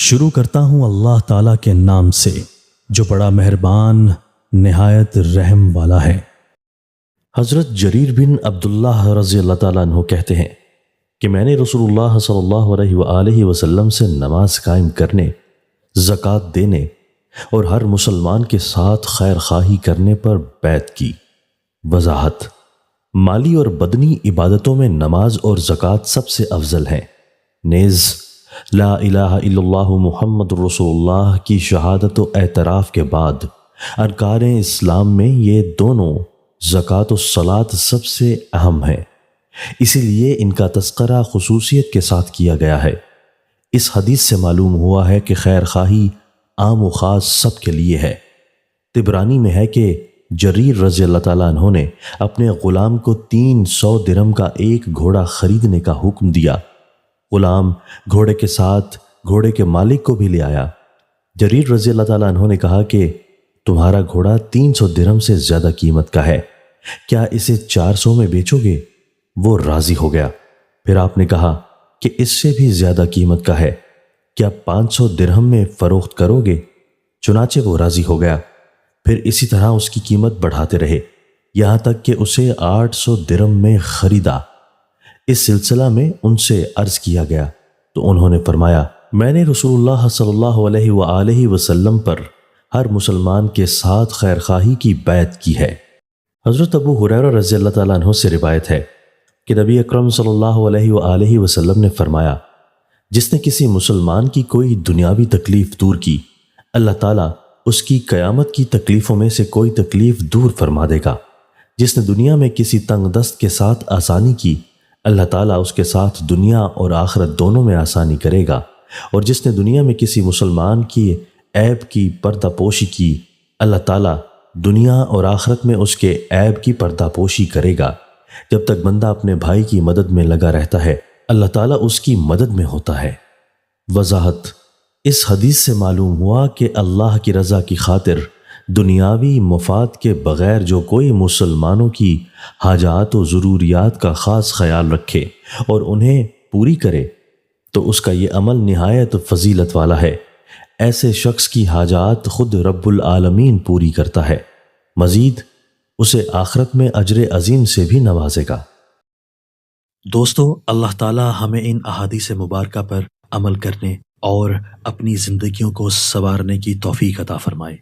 شروع کرتا ہوں اللہ تعالیٰ کے نام سے جو بڑا مہربان نہایت رحم والا ہے۔ حضرت جریر بن عبداللہ رضی اللہ تعالیٰ عنہ کہتے ہیں کہ میں نے رسول اللہ صلی اللہ علیہ وآلہ وسلم سے نماز قائم کرنے، زکوٰۃ دینے اور ہر مسلمان کے ساتھ خیر خواہی کرنے پر بیعت کی۔ وضاحت: مالی اور بدنی عبادتوں میں نماز اور زکوٰۃ سب سے افضل ہیں، نیز لا الہ الا اللہ محمد رسول اللہ کی شہادت و اعتراف کے بعد ارکان اسلام میں یہ دونوں زکوٰۃ و صلاۃ سب سے اہم ہیں، اسی لیے ان کا تذکرہ خصوصیت کے ساتھ کیا گیا ہے۔ اس حدیث سے معلوم ہوا ہے کہ خیر خواہی عام و خاص سب کے لیے ہے۔ طبرانی میں ہے کہ جریر رضی اللہ تعالیٰ عنہ نے اپنے غلام کو 300 درہم کا ایک گھوڑا خریدنے کا حکم دیا۔ غلام گھوڑے کے ساتھ گھوڑے کے مالک کو بھی لے آیا۔ جریر رضی اللہ تعالیٰ عنہ نے کہا کہ تمہارا گھوڑا 300 درہم سے زیادہ قیمت کا ہے، کیا اسے 400 میں بیچو گے؟ وہ راضی ہو گیا۔ پھر آپ نے کہا کہ اس سے بھی زیادہ قیمت کا ہے، کیا 500 درہم میں فروخت کرو گے؟ چنانچہ وہ راضی ہو گیا۔ پھر اسی طرح اس کی قیمت بڑھاتے رہے، یہاں تک کہ اسے 800 درہم میں خریدا۔ اس سلسلہ میں ان سے عرض کیا گیا تو انہوں نے فرمایا، میں نے رسول اللہ صلی اللہ علیہ وآلہ وسلم پر ہر مسلمان کے ساتھ خیر خواہی کی بیعت کی ہے۔ حضرت ابو ہریرہ رضی اللہ تعالیٰ عنہ سے روایت ہے کہ نبی اکرم صلی اللہ علیہ وآلہ وسلم نے فرمایا، جس نے کسی مسلمان کی کوئی دنیاوی تکلیف دور کی، اللہ تعالیٰ اس کی قیامت کی تکلیفوں میں سے کوئی تکلیف دور فرما دے گا۔ جس نے دنیا میں کسی تنگ دست کے ساتھ آسانی کی، اللہ تعالیٰ اس کے ساتھ دنیا اور آخرت دونوں میں آسانی کرے گا۔ اور جس نے دنیا میں کسی مسلمان کی عیب کی پردہ پوشی کی، اللہ تعالیٰ دنیا اور آخرت میں اس کے عیب کی پردہ پوشی کرے گا۔ جب تک بندہ اپنے بھائی کی مدد میں لگا رہتا ہے، اللہ تعالیٰ اس کی مدد میں ہوتا ہے۔ وضاحت: اس حدیث سے معلوم ہوا کہ اللہ کی رضا کی خاطر دنیاوی مفاد کے بغیر جو کوئی مسلمانوں کی حاجات و ضروریات کا خاص خیال رکھے اور انہیں پوری کرے تو اس کا یہ عمل نہایت فضیلت والا ہے۔ ایسے شخص کی حاجات خود رب العالمین پوری کرتا ہے، مزید اسے آخرت میں اجر عظیم سے بھی نوازے گا۔ دوستو، اللہ تعالی ہمیں ان احادیث مبارکہ پر عمل کرنے اور اپنی زندگیوں کو سنوارنے کی توفیق عطا فرمائے۔